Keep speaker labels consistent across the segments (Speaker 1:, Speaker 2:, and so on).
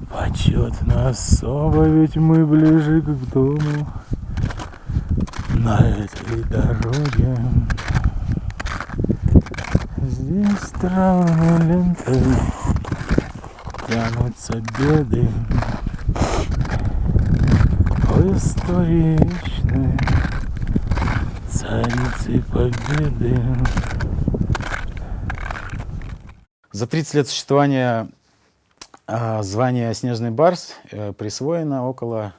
Speaker 1: Почетно особо, ведь мы ближе к дому на этой дороге. Здесь травной лентой тянутся беды в истории вечной царицы победы.
Speaker 2: За 30 лет существования звания «Снежный барс» присвоено около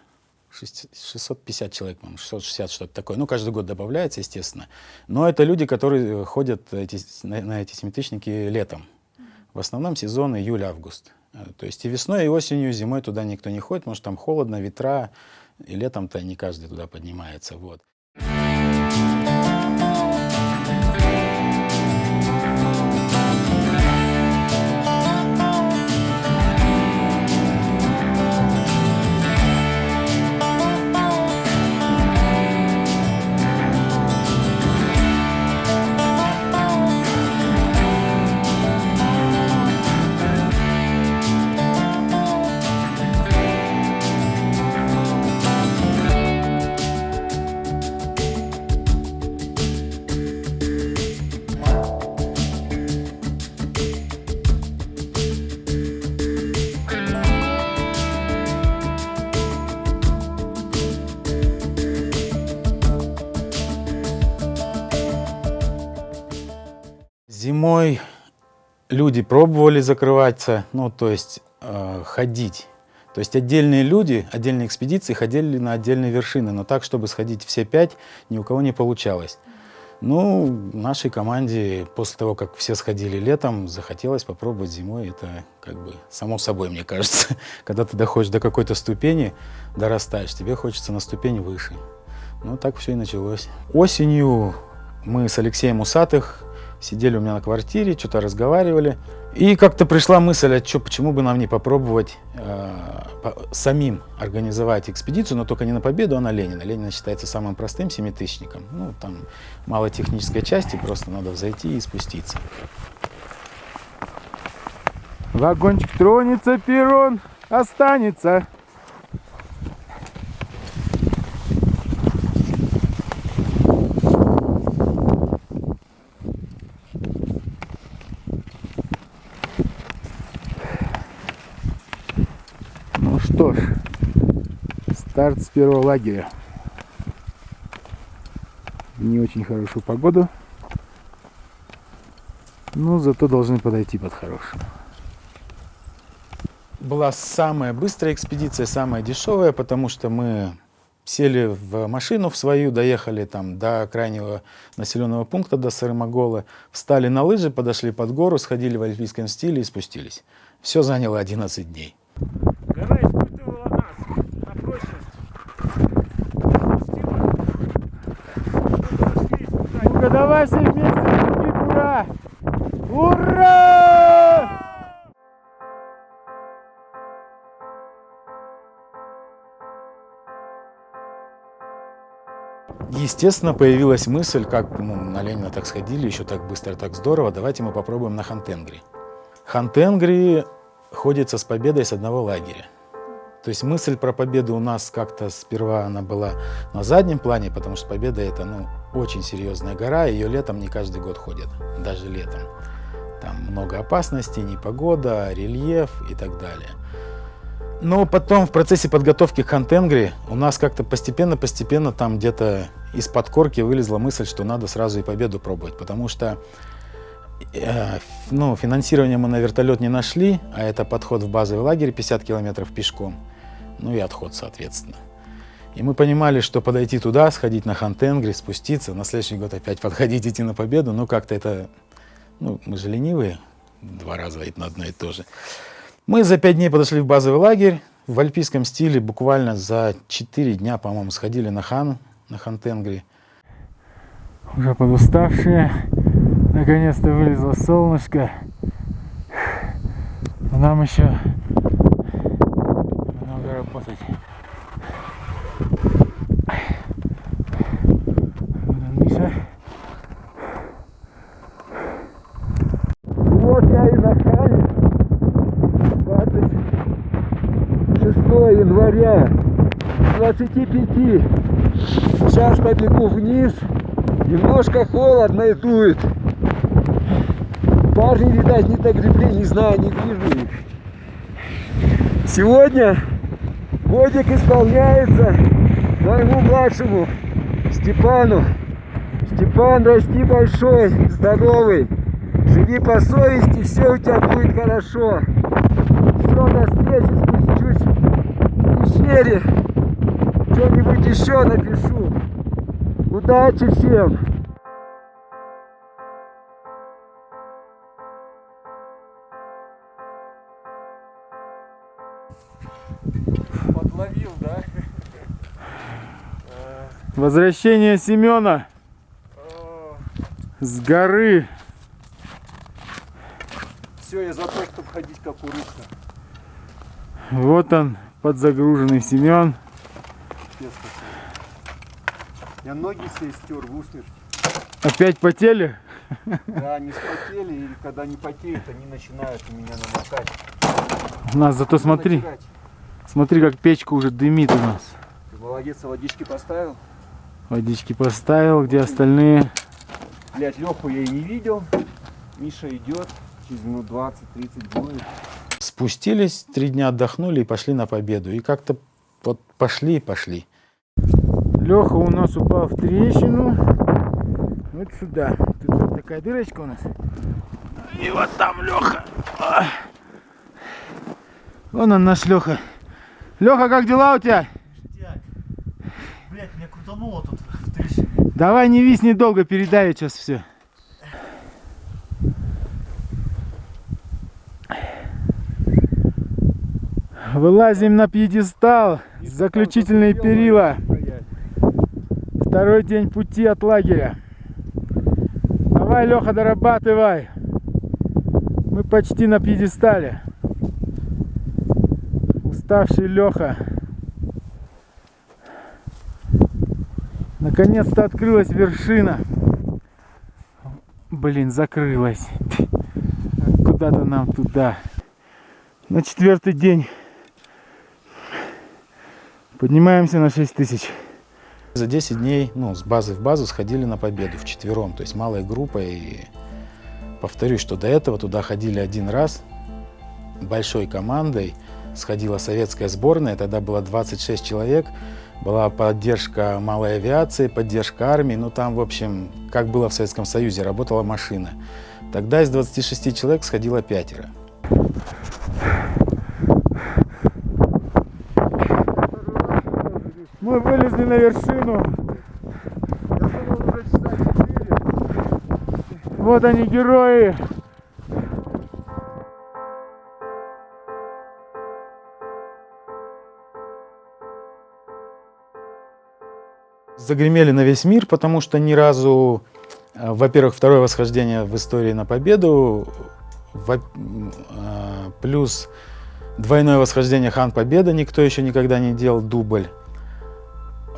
Speaker 2: 650 человек, по-моему, 660, что-то такое. Ну, каждый год добавляется, естественно. Но это люди, которые ходят на эти семитысячники летом. В основном сезон июль-август. То есть и весной, и осенью, зимой туда никто не ходит, потому что там холодно, ветра, и летом-то не каждый туда поднимается. Вот. Зимой люди пробовали закрываться, ну, то есть ходить. То есть отдельные люди, отдельные экспедиции ходили на отдельные вершины, но так, чтобы сходить все 5, ни у кого не получалось. Ну, нашей команде после того, как все сходили летом, захотелось попробовать зимой. Это как бы само собой, мне кажется. Когда ты доходишь до какой-то ступени, дорастаешь, тебе хочется на ступень выше. Ну, так все и началось. Осенью мы с Алексеем Усатых сидели у меня на квартире, что-то разговаривали. И как-то пришла мысль, почему бы нам не попробовать самим организовать экспедицию, но только не на Победу, а на Ленина. Ленина считается самым простым семитысячником. Ну, там мало технической части, просто надо взойти и спуститься.
Speaker 1: Вагончик тронется, перрон останется. Ну что ж, старт с первого лагеря. Не очень хорошую погоду, но зато должны подойти под хорошую.
Speaker 2: Была самая быстрая экспедиция, самая дешевая, потому что мы сели в машину в свою, доехали там до крайнего населенного пункта, до Сарымаголы, встали на лыжи, подошли под гору, сходили в альпийском стиле и спустились. Все заняло 11 дней.
Speaker 1: Гора испытывала нас на прочность. Ну-ка, давай все вместе, ура! Ура!
Speaker 2: Естественно, появилась мысль, как на Ленина так сходили, еще так быстро, так здорово, давайте мы попробуем на Хантенгри. Хантенгри ходится с Победой с одного лагеря. То есть мысль про Победу у нас как-то сперва она была на заднем плане, потому что Победа это очень серьезная гора, ее летом не каждый год ходят, даже летом. Там много опасностей, непогода, рельеф и так далее. Но потом в процессе подготовки к Хантенгри у нас как-то постепенно там где-то из-под корки вылезла мысль, что надо сразу и Победу пробовать, потому что финансирование мы на вертолет не нашли, а это подход в базовый лагерь 50 километров пешком, ну и отход, соответственно. И мы понимали, что подойти туда, сходить на Хантенгри, спуститься, на следующий год опять подходить, идти на Победу, как-то это, мы же ленивые, 2 раза на одно и то же. Мы за 5 дней подошли в базовый лагерь, в альпийском стиле буквально за 4 дня, по-моему, сходили на Хантенгри.
Speaker 1: Уже подуставшие, наконец-то вылезло солнышко. Но нам еще много работать. Вот он, Миша. Вот я и на Хане.
Speaker 3: января 25. Сейчас побегу вниз. Немножко холодно и дует. Парни, видать, не догребли, не знаю, не вижу их. Сегодня годик исполняется моему младшему Степану. Степан, расти большой, здоровый. Живи по совести, все у тебя будет хорошо. Все, до встречи, спущусь в пещере. Что-нибудь еще напишу. Удачи всем! Подловил, да?
Speaker 1: Возвращение Семена с горы.
Speaker 3: Все, я за то, чтобы ходить как урывка.
Speaker 1: Вот он, подзагруженный Семен.
Speaker 3: Я ноги себе стер в усмерть.
Speaker 1: Опять потели?
Speaker 3: Да, они спотели, и когда не потеют, они начинают у меня намокать.
Speaker 1: У нас зато смотри,
Speaker 3: Натирать.
Speaker 1: смотри, как печка уже дымит у нас.
Speaker 3: Ты молодец, а водички поставил?
Speaker 1: Водички поставил, где остальные?
Speaker 3: Блять, Леху я и не видел. Миша идет, через минут 20-30 будет.
Speaker 2: Спустились, 3 дня отдохнули и пошли на победу. И как-то вот пошли и пошли.
Speaker 1: Леха у нас упал в трещину. Вот сюда. Тут вот такая дырочка у нас. И вот там Леха. Вон он наш Леха. Леха, как дела у тебя?
Speaker 4: Блять, меня крутануло тут в трещине.
Speaker 1: Давай не висни долго, передавит сейчас все. Вылазим на пьедестал. Заключительные перила. Второй день пути от лагеря. Давай, Леха, дорабатывай. Мы почти на пьедестале. Уставший Леха. Наконец-то открылась вершина. Блин, закрылась. Куда-то нам туда. На 4-й день. Поднимаемся на 6000.
Speaker 2: За 10 дней, ну, с базы в базу сходили на победу вчетвером, то есть малой группой. И повторюсь, что до этого туда ходили 1 раз большой командой. Сходила советская сборная, тогда было 26 человек. Была поддержка малой авиации, поддержка армии. Ну, там, в общем, как было в Советском Союзе, работала машина. Тогда из 26 человек сходило 5.
Speaker 1: Мы вылезли на вершину.
Speaker 3: Я думал, уже часа 4.
Speaker 1: Вот они, герои.
Speaker 2: Загремели на весь мир, потому что ни разу, во-первых, второе восхождение в истории на победу, плюс двойное восхождение Хан Победа, никто еще никогда не делал, дубль.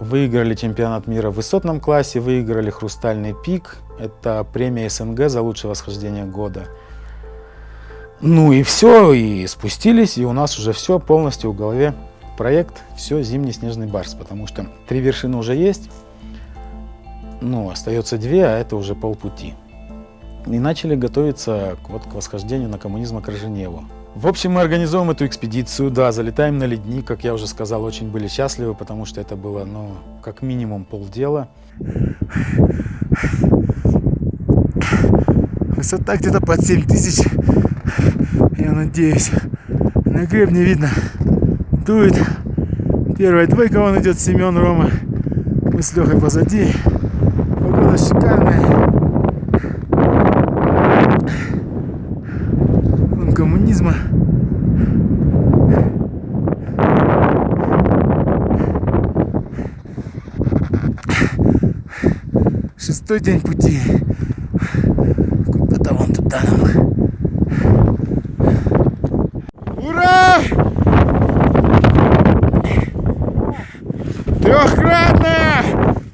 Speaker 2: Выиграли чемпионат мира в высотном классе, выиграли Хрустальный пик, это премия СНГ за лучшее восхождение года. Ну и все, и спустились, и у нас уже все полностью в голове. Проект «Все, зимний снежный барс», потому что 3 вершины уже есть, ну, остается 2, а это уже полпути. И начали готовиться к восхождению на коммунизм Корженеву. В общем, мы организуем эту экспедицию, да, залетаем на ледник, как я уже сказал, очень были счастливы, потому что это было, ну, как минимум полдела.
Speaker 1: Высота где-то под 7000. Я надеюсь. На гребне видно. Дует. Первая двойка, вон идет Семен, Рома. Мы с Лехой позади. Погода шикарная. Вон коммунизма. Шестой день пути. Куда-то вон туда нам. Ура! Трехкратная!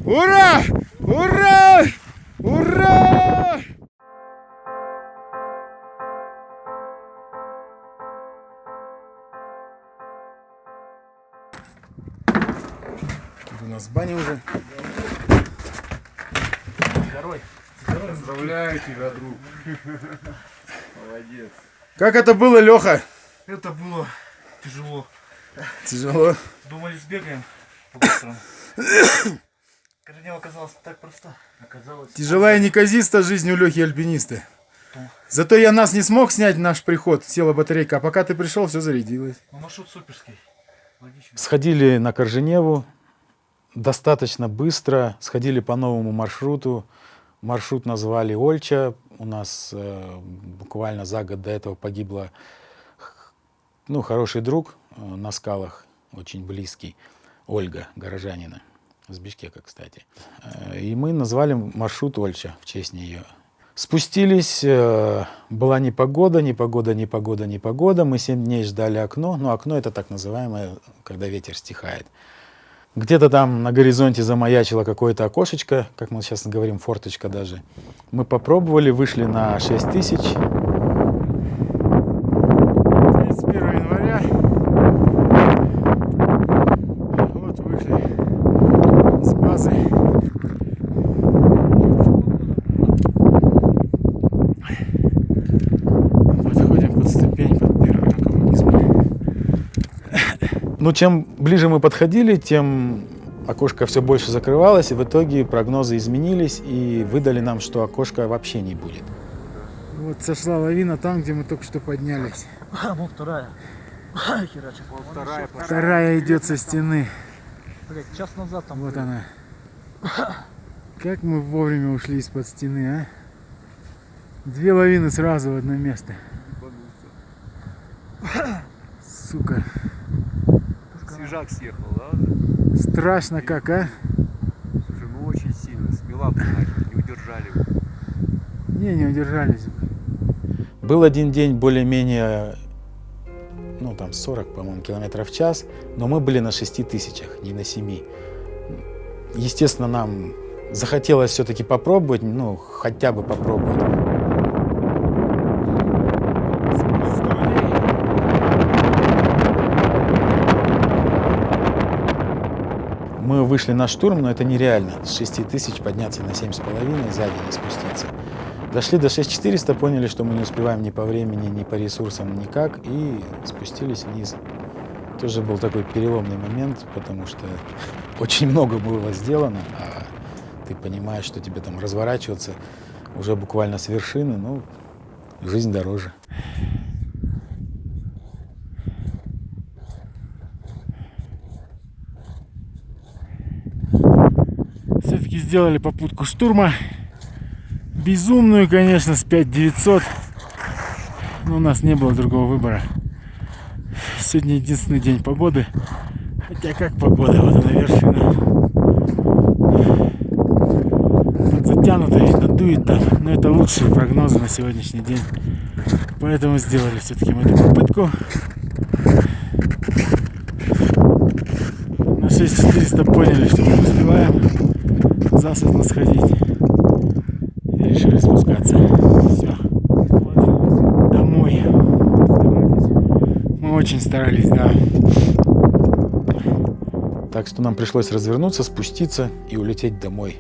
Speaker 1: Ура! Ура! Ура! Тут у нас баня уже.
Speaker 4: Второй.
Speaker 3: Поздравляю тебя, друг. Молодец.
Speaker 1: Как это было, Леха?
Speaker 4: Это было тяжело.
Speaker 1: Тяжело.
Speaker 4: Думали, сбегаем по-быстрому. Корнева оказалась так проста. Оказалось.
Speaker 1: Тяжелая и неказиста жизнь у Лехи альпиниста. Зато я нас не смог снять наш приход, села батарейка, а пока ты пришел, все зарядилось.
Speaker 4: Ну, маршрут суперский. Логично.
Speaker 2: Сходили на Корженеву достаточно быстро, сходили по новому маршруту. Маршрут назвали Ольча. У нас буквально за год до этого погибла хороший друг на скалах, очень близкий, Ольга, горожанина, с Бишкека, кстати. И мы назвали маршрут Ольча в честь нее. Спустились, была непогода. Мы 7 дней ждали окно. Ну, окно — это так называемое, когда ветер стихает. Где-то там на горизонте замаячило какое-то окошечко, как мы сейчас говорим, форточка даже. Мы попробовали, вышли на 6000.
Speaker 1: 31 января. Вот вышли с базы. Подходим под ступень, под первый коммунизм.
Speaker 2: Ну, чем ближе мы подходили, тем окошко все больше закрывалось, и в итоге прогнозы изменились и выдали нам, что окошка вообще не будет.
Speaker 1: Вот сошла лавина там, где мы только что поднялись.
Speaker 4: Вот вторая. Херачит.
Speaker 3: Вторая пошла.
Speaker 1: Вторая идет со стены.
Speaker 4: Блять, час назад там.
Speaker 1: Вот она. Как мы вовремя ушли из-под стены, а? 2 лавины сразу в одно место. Сука.
Speaker 3: Свежак съехал, да?
Speaker 1: Страшно как, а?
Speaker 3: Слушай, ну очень сильно. Смела бы нахер, не удержали бы.
Speaker 1: Не удержались.
Speaker 2: Был один день более-менее, 40, по-моему, километров в час, но мы были на 6000, не на 7. Естественно, нам захотелось все-таки попробовать, хотя бы попробовать. Мы вышли на штурм, но это нереально. С 6000 подняться на 7,5, сзади не спуститься. Дошли до 6400, поняли, что мы не успеваем ни по времени, ни по ресурсам, никак, и спустились вниз. Тоже был такой переломный момент, потому что очень много было сделано, а ты понимаешь, что тебе там разворачиваться уже буквально с вершины, жизнь дороже.
Speaker 1: Все-таки сделали попытку штурма. Безумную, конечно, с 5900. Но у нас не было другого выбора. Сегодня единственный день погоды. Хотя как погода, вот она вершина. Подзатянуто, видно, дует там. Но это лучшие прогнозы на сегодняшний день. Поэтому сделали все-таки мы эту попытку. На 6400 поняли, что мы не успеваем засветло сходить. И решили спускаться. Все. Домой. Мы очень старались, да.
Speaker 2: Так что нам пришлось развернуться, спуститься и улететь домой.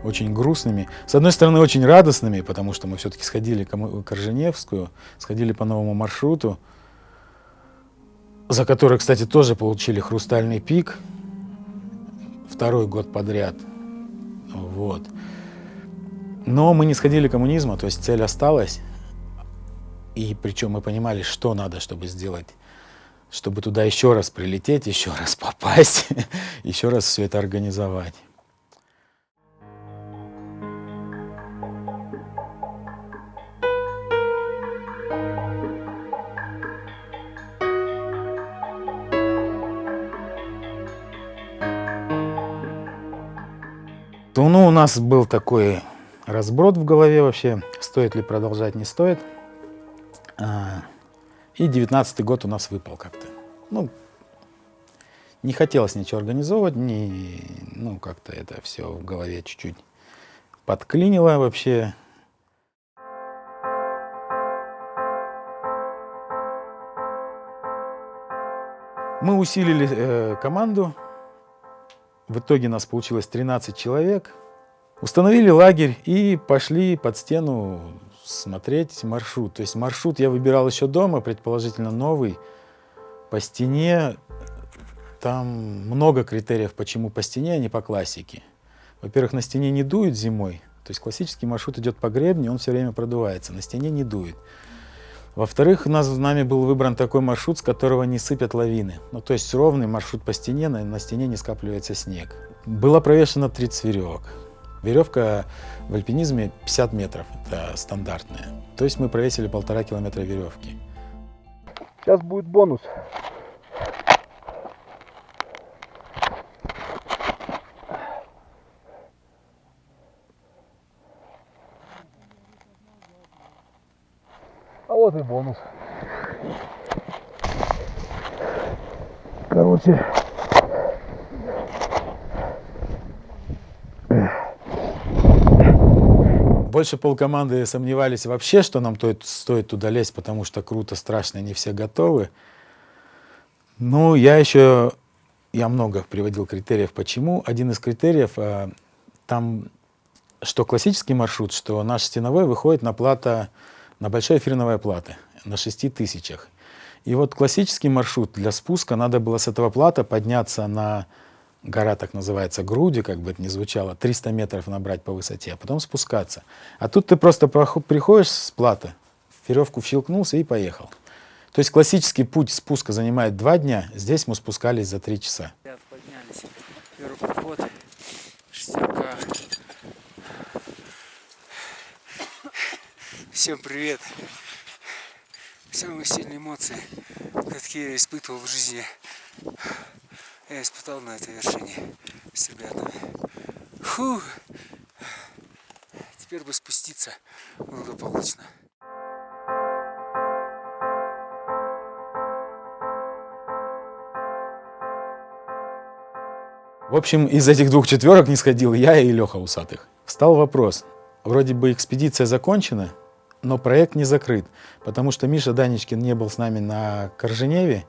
Speaker 2: Очень грустными. С одной стороны, очень радостными, потому что мы все-таки сходили в Корженевскую, сходили по новому маршруту, за который, кстати, тоже получили хрустальный пик. 2-й год подряд. Вот. Но мы не сходили коммунизма, то есть цель осталась. И причем мы понимали, что надо, чтобы сделать, чтобы туда еще раз прилететь, еще раз попасть, еще раз все это организовать. У нас был такой разброд в голове вообще, стоит ли продолжать, не стоит. И 19-й год у нас выпал как-то. Не хотелось ничего организовывать, как-то это все в голове чуть-чуть подклинило вообще. Мы усилили команду. В итоге нас получилось 13 человек. Установили лагерь и пошли под стену смотреть маршрут. То есть маршрут я выбирал еще дома, предположительно новый. По стене там много критериев, почему по стене, а не по классике. Во-первых, на стене не дует зимой. То есть классический маршрут идет по гребню, он все время продувается. На стене не дует. Во-вторых, нами был выбран такой маршрут, с которого не сыпят лавины. Ну, то есть ровный маршрут по стене, на стене не скапливается снег. Было провешено 30 веревок. Веревка в альпинизме 50 метров, это стандартная. То есть мы провесили 1,5 километра веревки.
Speaker 3: Сейчас будет бонус. А вот и бонус. Короче,
Speaker 2: Больше полкоманды сомневались вообще, что нам стоит туда лезть, потому что круто, страшно, не все готовы. Ну, я много приводил критериев, почему. Один из критериев, там, что классический маршрут, что наш стеновой выходит на плато, на большое эфирновое плато, на 6000. И вот классический маршрут для спуска, надо было с этого плата подняться на гора, так называется, Груди, как бы это ни звучало, 300 метров набрать по высоте, а потом спускаться. А тут ты просто приходишь с плата, веревку вщелкнулся и поехал. То есть классический путь спуска занимает 2 дня, здесь мы спускались за 3 часа.
Speaker 5: Поднялись. Первый поход. Шестерка. Всем привет. Самые сильные эмоции, какие я испытывал в жизни, я испытал на этой вершине с ребятами. Фу. Теперь бы спуститься благополучно.
Speaker 2: В общем, из этих 2 четверок не сходил я и Леха Усатых. Встал вопрос. Вроде бы экспедиция закончена, но проект не закрыт, потому что Миша Данечкин не был с нами на Корженеве,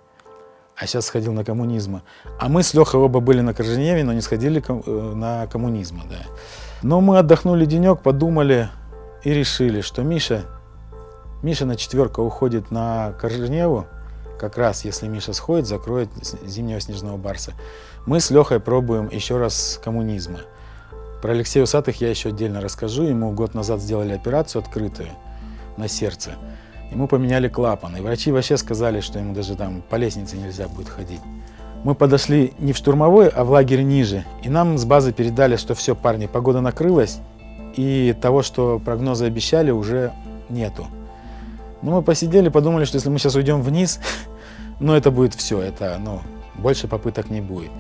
Speaker 2: а сейчас сходил на Коммунизма. А мы с Лехой оба были на Корженеве, но не сходили на Коммунизма. Да. Но мы отдохнули денек, подумали и решили, что Мишина четверка уходит на Корженеву. Как раз, если Миша сходит, закроет зимнего снежного барса. Мы с Лехой пробуем еще раз Коммунизма. Про Алексея Усатых я еще отдельно расскажу. Ему год назад сделали операцию открытую на сердце. Ему поменяли клапан. И врачи вообще сказали, что ему даже там по лестнице нельзя будет ходить. Мы подошли не в штурмовой, а в лагерь ниже. И нам с базы передали, что все, парни, погода накрылась. И того, что прогнозы обещали, уже нету. Ну, мы посидели, подумали, что если мы сейчас уйдем вниз, ну, это будет все, больше попыток не будет.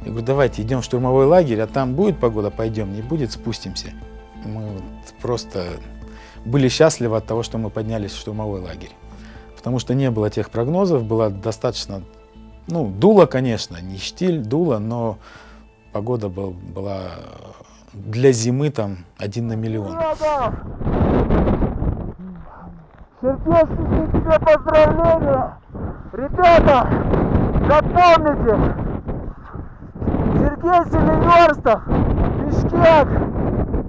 Speaker 2: Я говорю, давайте идем в штурмовой лагерь, а там будет погода, пойдем, не будет, спустимся. Мы просто были счастливы от того, что мы поднялись в штурмовой лагерь. Потому что не было тех прогнозов, было достаточно, дуло, конечно, не штиль, дуло, но погода была для зимы там 1 на миллион.
Speaker 6: Сердечные тебе поздравления! Ребята, запомните! Сергей Селиверстов, Бишкек,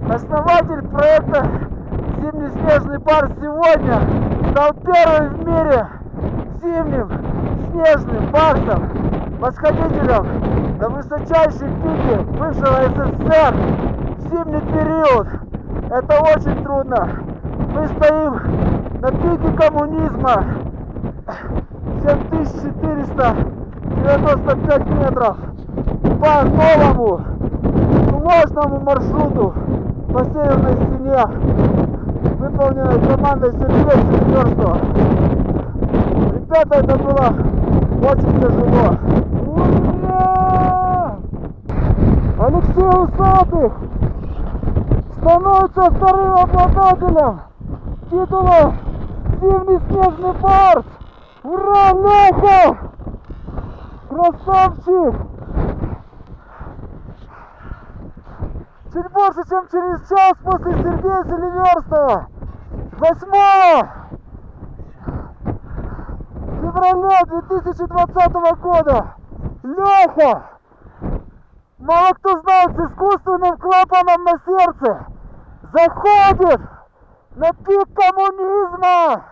Speaker 6: основатель проекта «Зимний снежный парк» сегодня стал первым в мире зимним снежным парком, восходителем на высочайшие пики бывшего СССР в зимний период. Это очень трудно. Мы стоим на пике Коммунизма, 7495 метров, по новому сложному маршруту по северной стене, выполненной командой Сергея Селиверстова. Ребята, это было очень тяжело. Ура! Алексей Усатых становится вторым обладателем титула «Зимний снежный барс». Ура, Леха! Красавчик! Чуть больше, чем через час после Сергея Селиверстова, 8 февраля 2020 года, Леха мало кто знает, с искусственным клапаном на сердце заходит на пик коммунизма.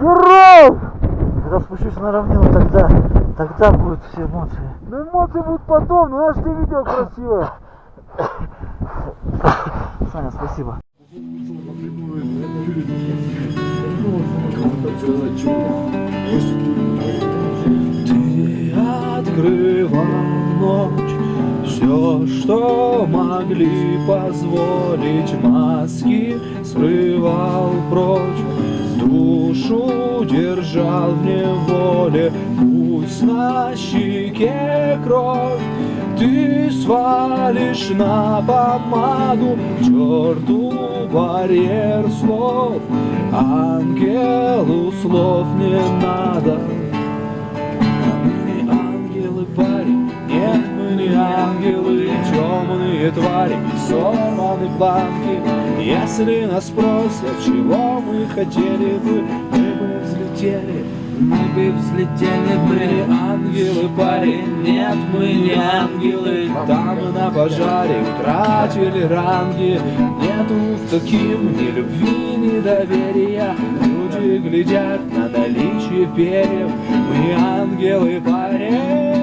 Speaker 6: Герой!
Speaker 4: Когда спущусь на равнину, тогда будут все эмоции.
Speaker 6: Ну эмоции будут потом, ну наше видео красивое.
Speaker 4: Саня, спасибо.
Speaker 7: Ты открывал ночь, все, что могли позволить, маски скрывал прочь, душу держал в неволе, пусть на щеке кровь. Ты свалишь на помаду к черту барьер слов, ангелу слов не надо. Мы не ангелы, парень, нет, мы не ангелы, темные твари, сорваны планки. Если нас спросят, чего мы хотели бы, мы бы взлетели. Мы бы взлетели, были ангелы, парень, нет, мы не ангелы. Там на пожаре утратили ранги, нету в таким ни любви, ни доверия. Люди глядят на наличие перьев, мы ангелы, парень.